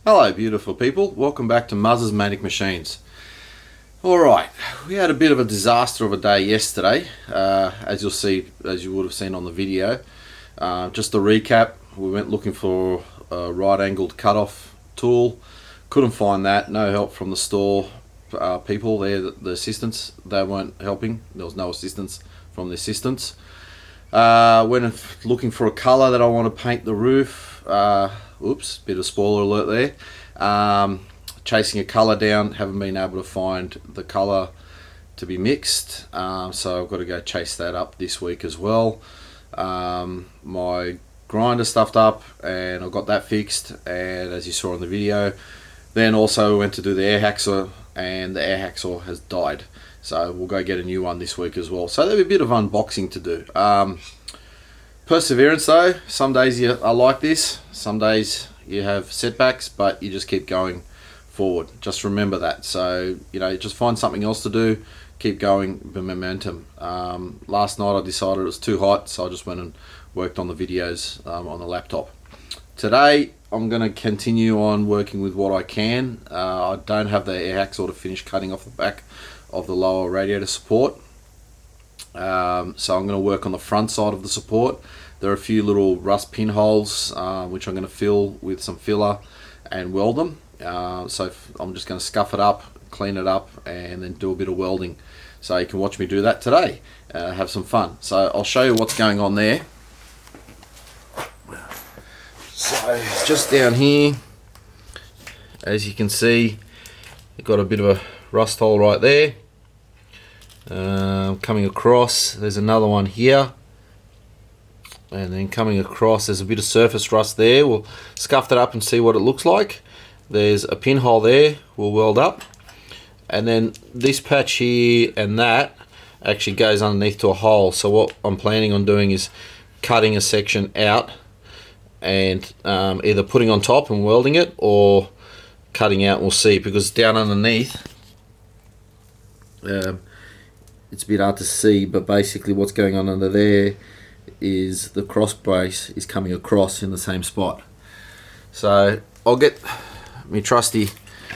Hello beautiful people, welcome back to Muzza's Manic Machines. Alright, we had a bit of a disaster of a day yesterday, as you would have seen on the video. Just to recap, we went looking for a right angled cut-off tool, couldn't find that, no help from the store people there, the assistants, they weren't helping, there was no assistance from the assistants. Went looking for a colour that I want to paint the roof. Oops, bit of spoiler alert there. Chasing a colour down, haven't been able to find the colour to be mixed, so I've got to go chase that up this week as well. My grinder stuffed up and I got that fixed, and as you saw in the video, then also went to do the air hacksaw, and the air hacksaw has died, so we'll go get a new one this week as well. So there'll be a bit of unboxing to do. Perseverance though, some days I like this, some days you have setbacks, but you just keep going forward. Just remember that. So, you know, just find something else to do, keep going, the momentum. Last night I decided it was too hot, so I just went and worked on the videos on the laptop. Today I'm going to continue on working with what I can. I don't have the air hacksaw to finish cutting off the back of the lower radiator support. So I'm going to work on the front side of the support. There are a few little rust pinholes which I'm going to fill with some filler and weld them. So I'm just going to scuff it up, clean it up, and then do a bit of welding. So you can watch me do that today. Have some fun. So I'll show you what's going on there. So just down here, as you can see, you've got a bit of a rust hole right there. Coming across, there's another one here, and then coming across there's a bit of surface rust there. We'll scuff that up and see what it looks like. There's a pinhole there, we'll weld up, and then this patch here and that actually goes underneath to a hole. So what I'm planning on doing is cutting a section out and either putting on top and welding it, or cutting out, we'll see, because down underneath it's a bit hard to see, but basically what's going on under there is the cross brace is coming across in the same spot. So I'll get me trusty,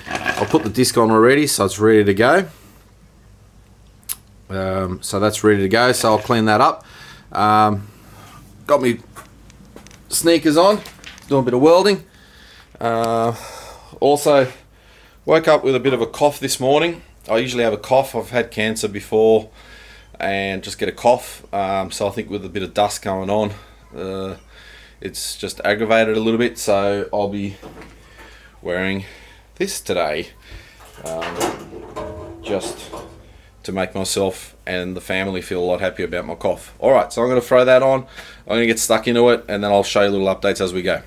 I'll put the disc on already, so it's ready to go. So that's ready to go, so I'll clean that up. Got me sneakers on, doing a bit of welding. Also woke up with a bit of a cough this morning. I usually have a cough. I've had cancer before and just get a cough, so I think with a bit of dust going on, it's just aggravated a little bit, so I'll be wearing this today, just to make myself and the family feel a lot happier about my cough. Alright, so I'm going to throw that on, I'm going to get stuck into it, and then I'll show you little updates as we go.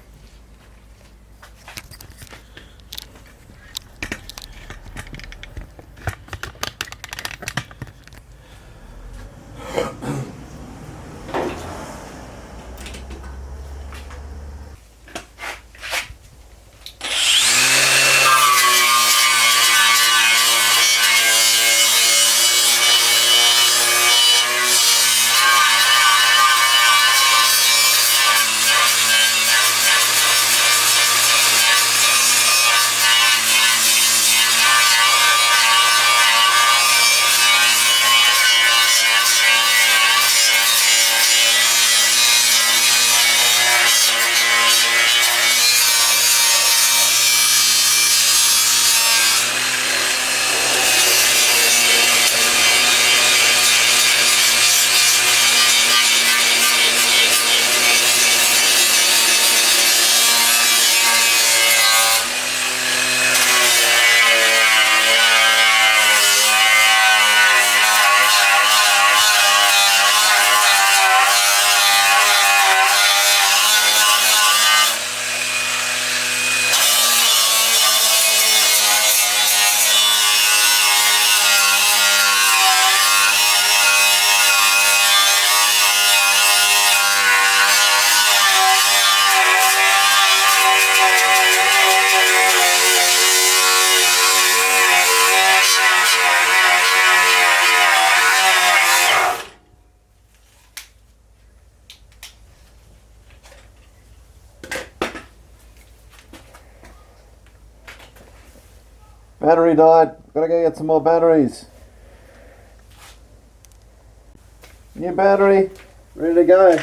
Battery died. Gotta go get some more batteries. New battery, ready to go.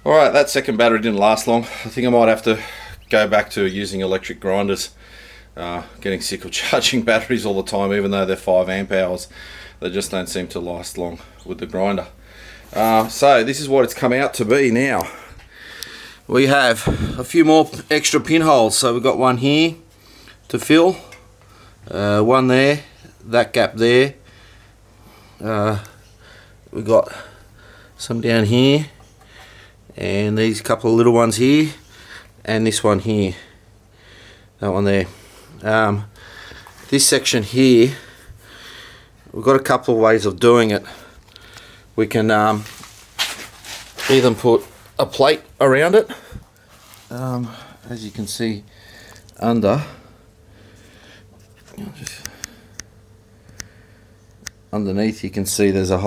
Alright, that second battery didn't last long. I think I might have to go back to using electric grinders. Getting sick of charging batteries all the time, even though they're 5 amp hours. They just don't seem to last long with the grinder. So this is what it's come out to be now. We have a few more extra pinholes. So we've got one here to fill, one there, that gap there. We've got some down here, and these couple of little ones here, and this one here, that one there. This section here, we've got a couple of ways of doing it. We can either put a plate around it, as you can see underneath you can see there's a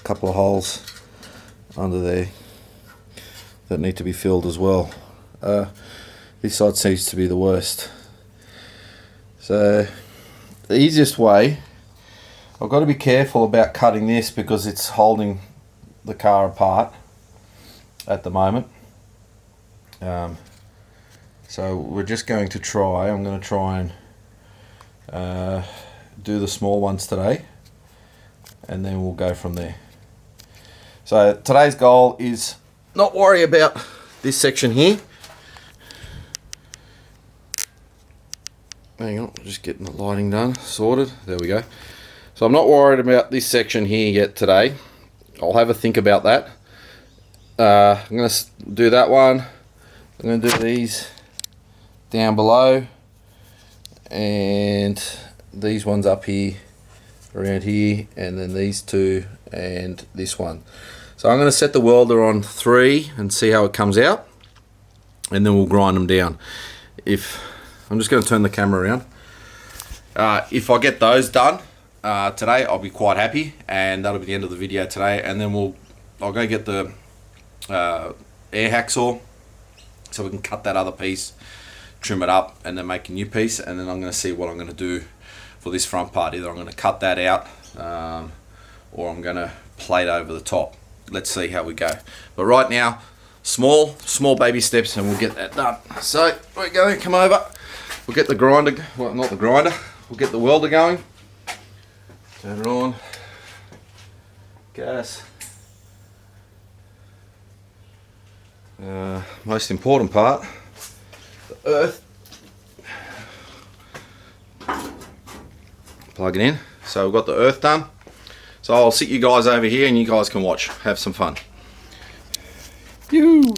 couple of holes under there that need to be filled as well. This side seems to be the worst. So the easiest way, I've got to be careful about cutting this because it's holding the car apart at the moment. So we're just going to try, I'm going to try and do the small ones today, and then we'll go from there. So today's goal is not worry about this section here. Hang on, just getting the lighting done, sorted. There we go. So I'm not worried about this section here yet today. I'll have a think about that. I'm going to do that one. I'm going to do these down below, and these ones up here, around here, and then these two and this one. So I'm going to set the welder on 3 and see how it comes out, and then we'll grind them down. I'm just going to turn the camera around. If I get those done today, I'll be quite happy, and that'll be the end of the video today. And then I'll go get the air hacksaw so we can cut that other piece, trim it up, and then make a new piece. And then I'm going to see what I'm going to do for this front part. Either I'm going to cut that out, or I'm going to plate over the top. Let's see how we go. But right now, small baby steps, and we'll get that done. So we're going to come over. We'll get the grinder, well, not the grinder, we'll get the welder going. Turn it on. Gas. Most important part, the earth. Plug it in. So we've got the earth done. So I'll sit you guys over here and you guys can watch, have some fun. Yoo-hoo!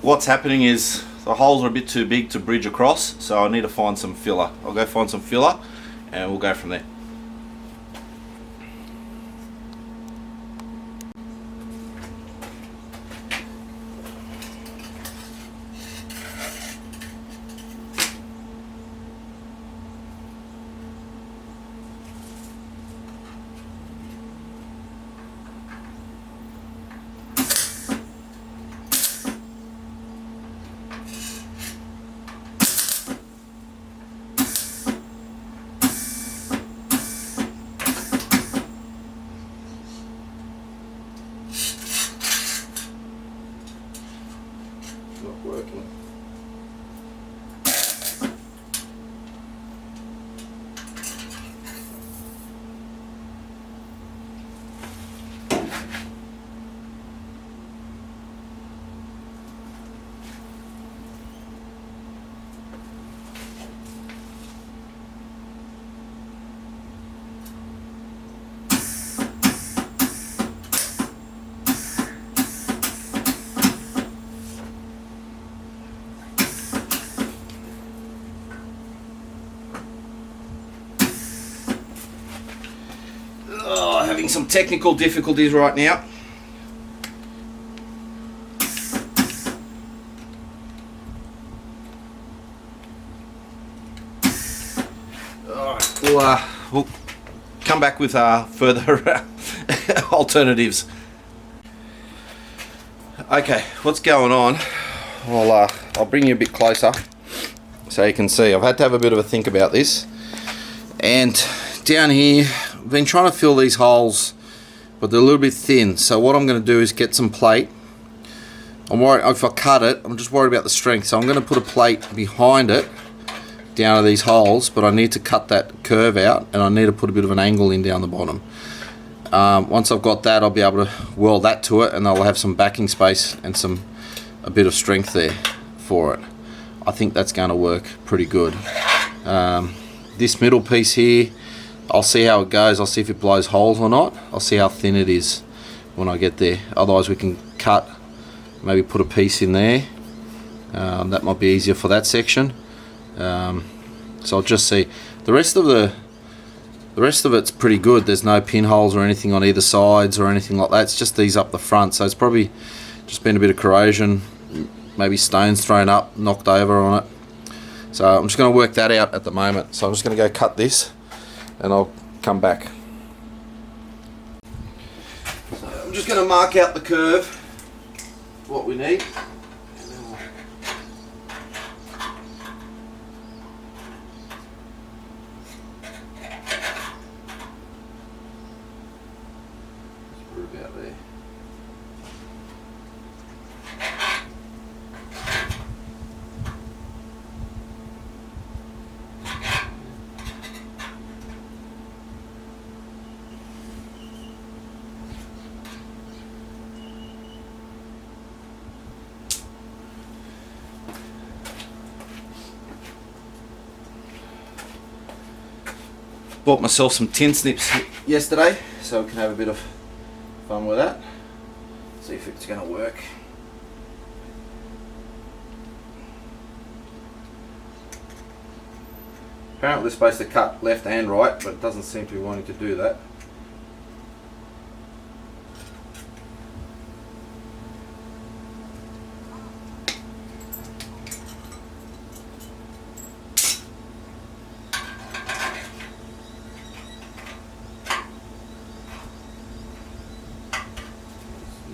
What's happening is the holes are a bit too big to bridge across, so I need to find some filler. I'll go find some filler and we'll go from there. Not working. Having some technical difficulties right now. Alright, we'll come back with further alternatives. Okay, what's going on? Well, I'll bring you a bit closer so you can see. I've had to have a bit of a think about this. And down here, I've been trying to fill these holes, but they're a little bit thin. So what I'm going to do is get some plate. I'm worried if I cut it, I'm just worried about the strength. So I'm going to put a plate behind it down to these holes, but I need to cut that curve out, and I need to put a bit of an angle in down the bottom. Once I've got that, I'll be able to weld that to it, and I'll have some backing space and a bit of strength there for it. I think that's going to work pretty good. This middle piece here, I'll see how it goes. I'll see if it blows holes or not. I'll see how thin it is when I get there. Otherwise we can cut, maybe put a piece in there. That might be easier for that section. So I'll just see. The rest of it's pretty good. There's no pinholes or anything on either sides or anything like that. It's just these up the front. So it's probably just been a bit of corrosion, maybe stones thrown up, knocked over on it. So I'm just going to work that out at the moment. So I'm just going to go cut this and I'll come back. So I'm just going to mark out the curve, what we need. About there. Bought myself some tin snips yesterday, so we can have a bit of fun with that. See if it's going to work. Apparently we're supposed to cut left and right, but it doesn't seem to be wanting to do that.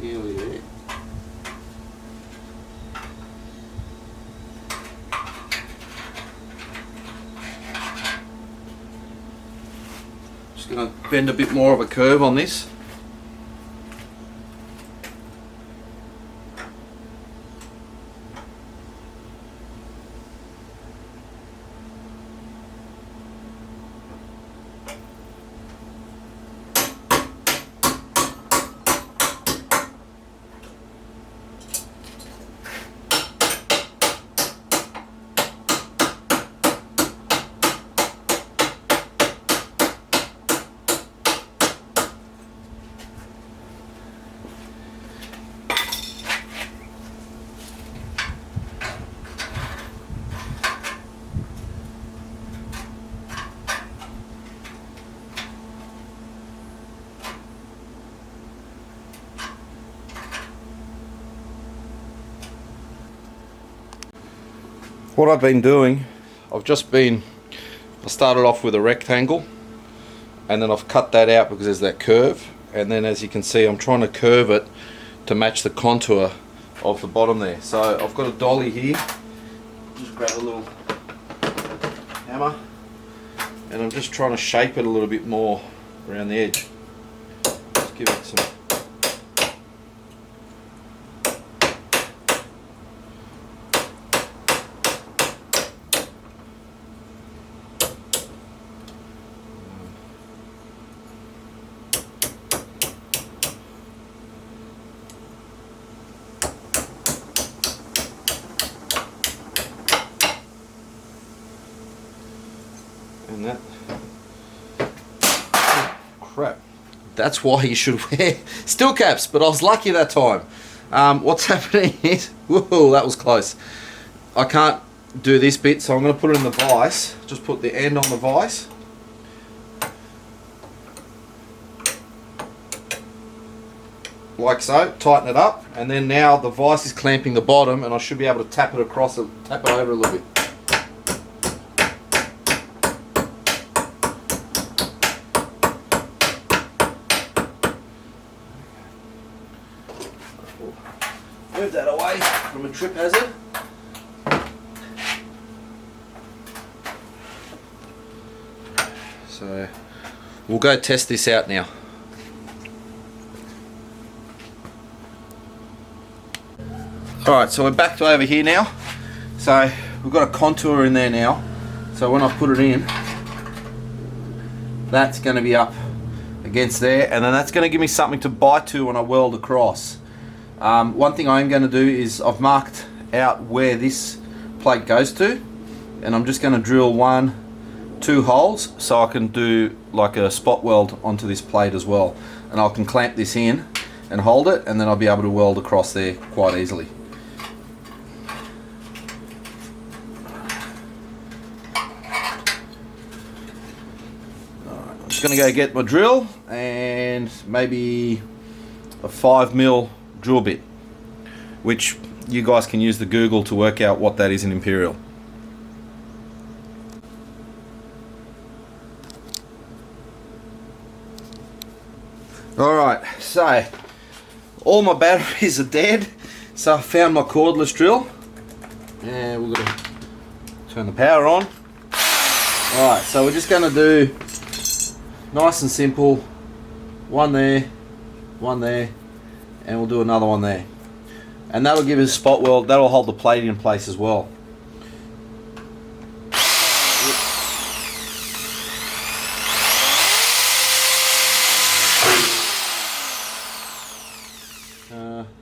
Nearly there. Just going to bend a bit more of a curve on this. What I've been doing, I started off with a rectangle and then I've cut that out because there's that curve, and then as you can see I'm trying to curve it to match the contour of the bottom there. So I've got a dolly here, just grab a little hammer and I'm just trying to shape it a little bit more around the edge. Just give it some. And that, oh, crap, that's why you should wear steel caps, but I was lucky that time. What's happening is, whoa, that was close. I can't do this bit, so I'm going to put it in the vise, just put the end on the vise. Like so, tighten it up, and then now the vise is clamping the bottom and I should be able to tap it across it, tap it over a little bit. Move that away from a trip hazard. So we'll go test this out now. Alright, so we're back to over here now. So we've got a contour in there now. So when I put it in, that's going to be up against there, and then that's going to give me something to bite to when I weld across. One thing I'm going to do is I've marked out where this plate goes to, and I'm just going to drill 2 holes so I can do like a spot weld onto this plate as well, and I can clamp this in and hold it, and then I'll be able to weld across there quite easily. Alright, I'm just going to go get my drill and maybe a 5mm drill bit, which you guys can use the Google to work out what that is in Imperial. Alright, so all my batteries are dead, so I found my cordless drill, and we're going to turn the power on. Alright, so we're just going to do nice and simple, one there, and we'll do another one there. And that'll give us a spot weld, that'll hold the plate in place as well.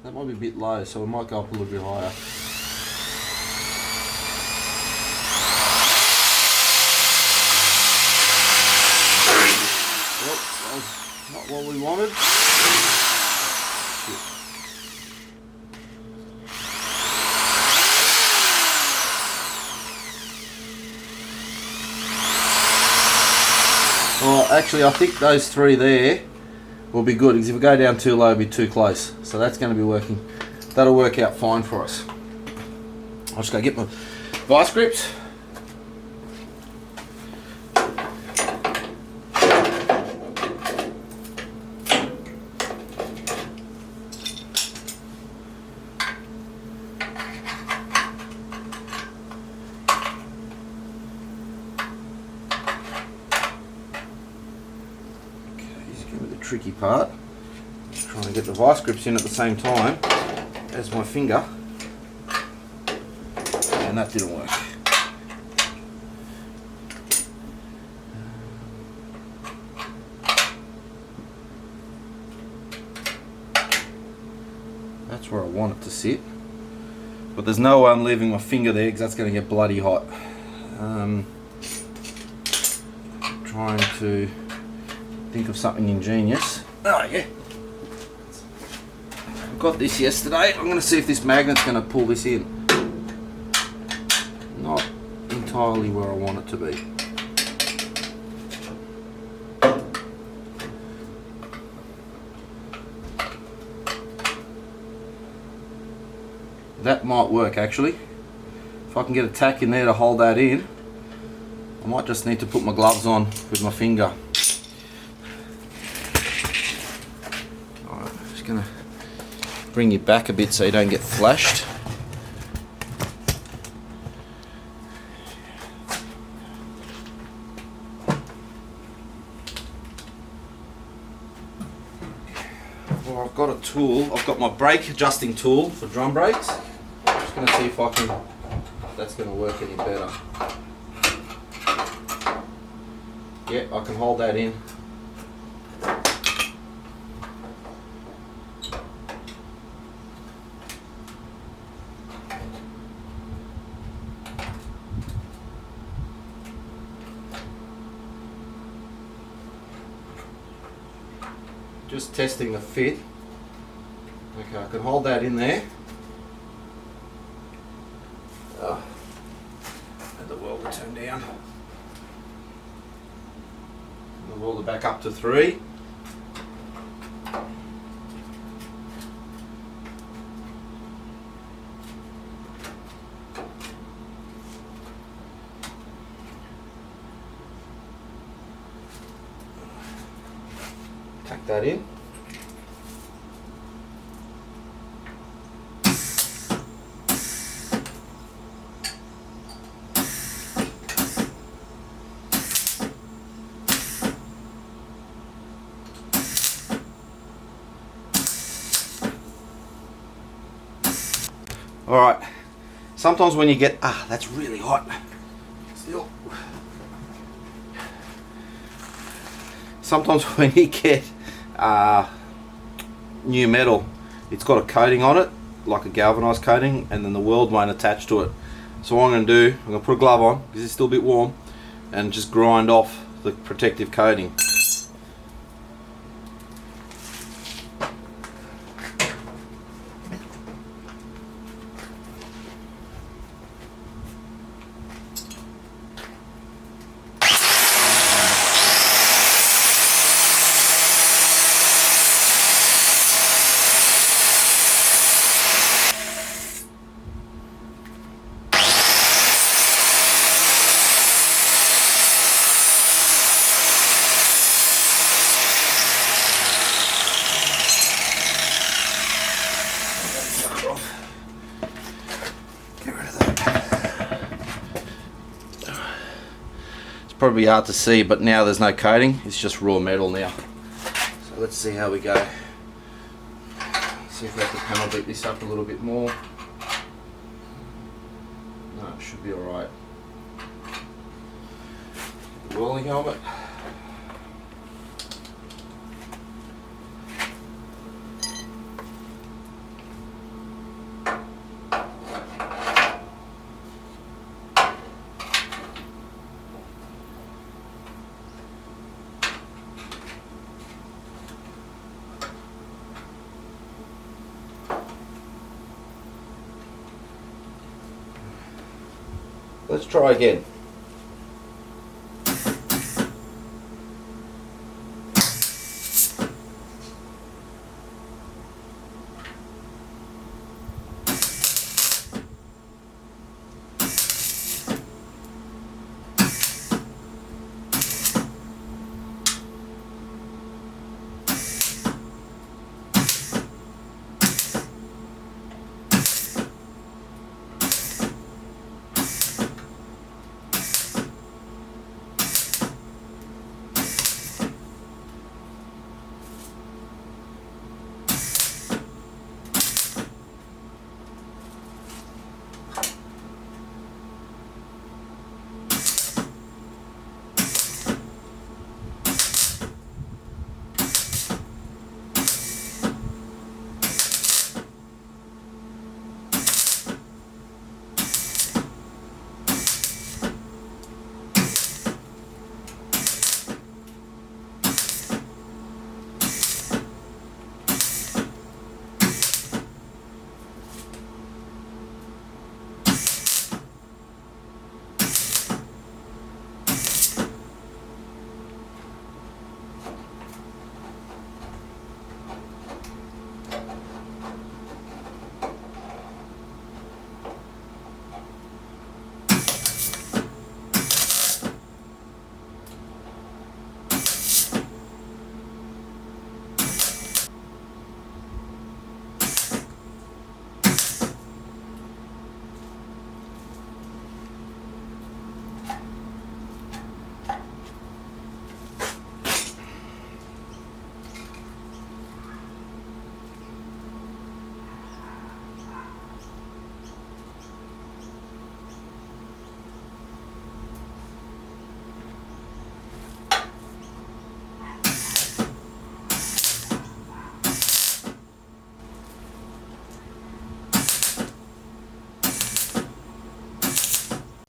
That might be a bit low, so we might go up a little bit higher. Well, that was not what we wanted. Well, actually, I think those 3 there will be good, because if we go down too low, it'll be too close. So that's going to be working. That'll work out fine for us. I'll just go get my vice grips. Tricky part, trying to get the vice grips in at the same time as my finger, and that didn't work. That's where I want it to sit, but there's no way I'm leaving my finger there because that's going to get bloody hot. Trying to think of something ingenious. Oh yeah, I got this yesterday. I'm going to see if this magnet's going to pull this in. Not entirely where I want it to be. That might work actually. If I can get a tack in there to hold that in, I might just need to put my gloves on with my finger. Gonna bring you back a bit so you don't get flashed. Well, I've got a tool. I've got my brake adjusting tool for drum brakes. I'm just gonna see if that's gonna work any better. Yeah, I can hold that in. Just testing the fit. Okay, I can hold that in there. And the welder turn down. And the welder back up to 3. Tuck that in. All right. Sometimes when you get that's really hot. Still. Sometimes when you get new metal, it's got a coating on it, like a galvanized coating, and then the weld won't attach to it. So what I'm going to do, I'm going to put a glove on because it's still a bit warm, and just grind off the protective coating. Probably hard to see, but now there's no coating, it's just raw metal now. So let's see how we go. See if we have to panel beat this up a little bit more. No, it should be alright. Welding helmet. Let's try again.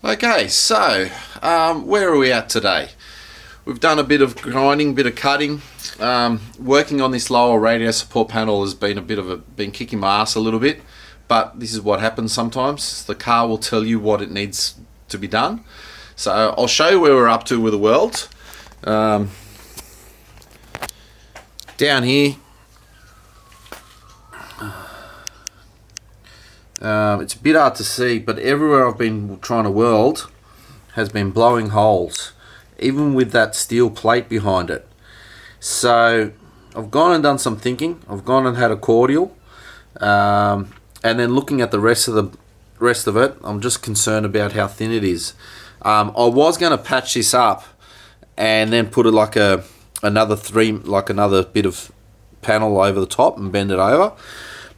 Okay, so where are we at today? We've done a bit of grinding, bit of cutting. Working on this lower radiator support panel has been been kicking my ass a little bit, but this is what happens sometimes. The car will tell you what it needs to be done. So I'll show you where we're up to with the weld. Down here, it's a bit hard to see, but everywhere I've been trying to weld has been blowing holes, even with that steel plate behind it. So I've gone and done some thinking. I've gone and had a cordial, and then looking at the rest of it, I'm just concerned about how thin it is. I was going to patch this up and then put it like another bit of panel over the top and bend it over,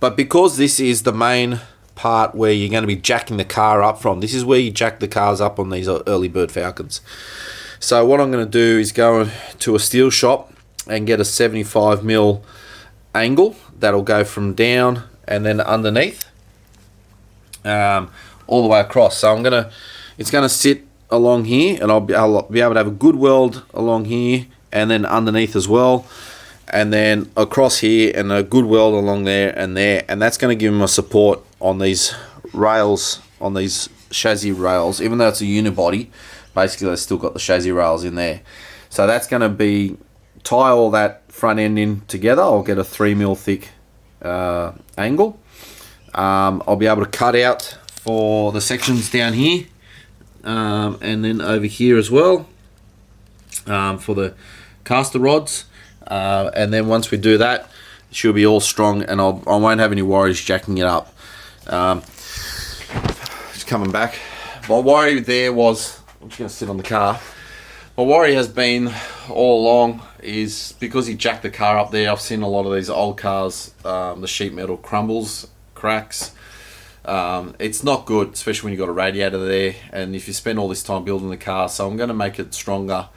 but because this is the main part where you're going to be jacking the car up from, this is where you jack the cars up on these early bird Falcons. So what I'm going to do is go to a steel shop and get a 75mm angle that'll go from down and then underneath, all the way across. So it's gonna sit along here, and I'll be able to have a good weld along here, and then underneath as well, and then across here, and a good weld along there, and that's going to give them a support on these rails, on these chassis rails. Even though it's a unibody, basically they've still got the chassis rails in there. So that's going to be, tie all that front end in together. I'll get a 3mm thick angle. I'll be able to cut out for the sections down here, and then over here as well, for the caster rods, and then once we do that, it should be all strong, and I won't have any worries jacking it up. Just coming back, my worry there was, I'm just going to sit on the car. My worry has been all along is because he jacked the car up there. I've seen a lot of these old cars, the sheet metal crumbles, cracks. It's not good, especially when you've got a radiator there, and if you spend all this time building the car. So I'm going to make it stronger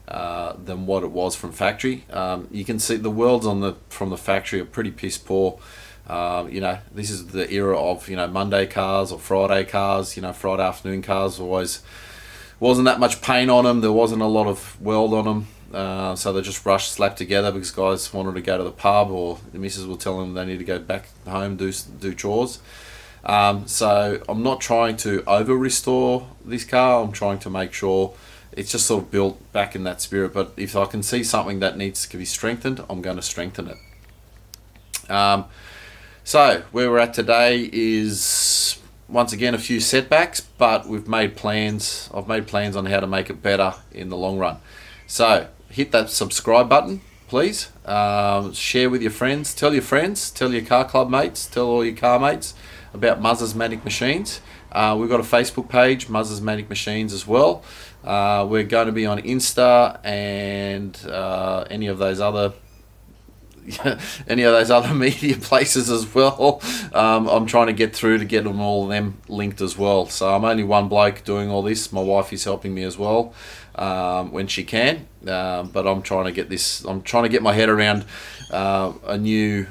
than what it was from factory. You can see the welds from the factory are pretty piss poor. This is the era of Monday cars or Friday cars. Friday afternoon cars always wasn't that much paint on them. There wasn't a lot of weld on them, so they just rushed, slapped together because guys wanted to go to the pub, or the missus will tell them they need to go back home, do chores. So I'm not trying to over restore this car. I'm trying to make sure it's just sort of built back in that spirit. But if I can see something that needs to be strengthened, I'm going to strengthen it. So where we're at today is once again a few setbacks, but we've made plans. I've made plans on how to make it better in the long run. So hit that subscribe button, please. Share with your friends. Tell your friends. Tell your car club mates. Tell all your car mates about Muzza's Manic Machines. We've got a Facebook page, Muzza's Manic Machines, as well. We're going to be on Insta and any of those other media places as well. I'm trying to get through to get them all of them linked as well. So I'm only one bloke doing all this. My wife is helping me as well when she can. But I'm trying to get this. I'm trying to get my head around a new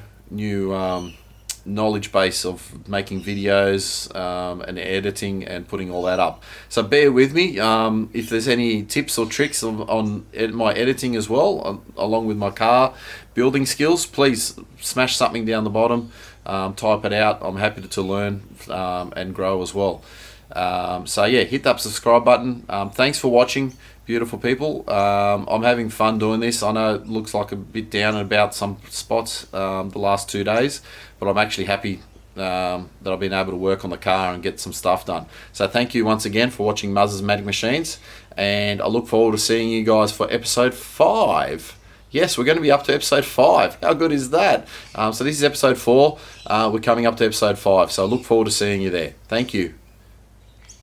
knowledge base of making videos and editing and putting all that up. So bear with me. If there's any tips or tricks on my editing as well, along with my car building skills, please smash something down the bottom, type it out. I'm happy to learn and grow as well. So yeah, hit that subscribe button. Thanks for watching, beautiful people. I'm having fun doing this. I know it looks like a bit down and about some spots the last 2 days, but I'm actually happy that I've been able to work on the car and get some stuff done. So thank you once again for watching Muzza's Manic Machines, and I look forward to seeing you guys for episode 5. Yes, we're going to be up to episode 5. How good is that? So this is episode 4. We're coming up to episode 5. So I look forward to seeing you there. Thank you.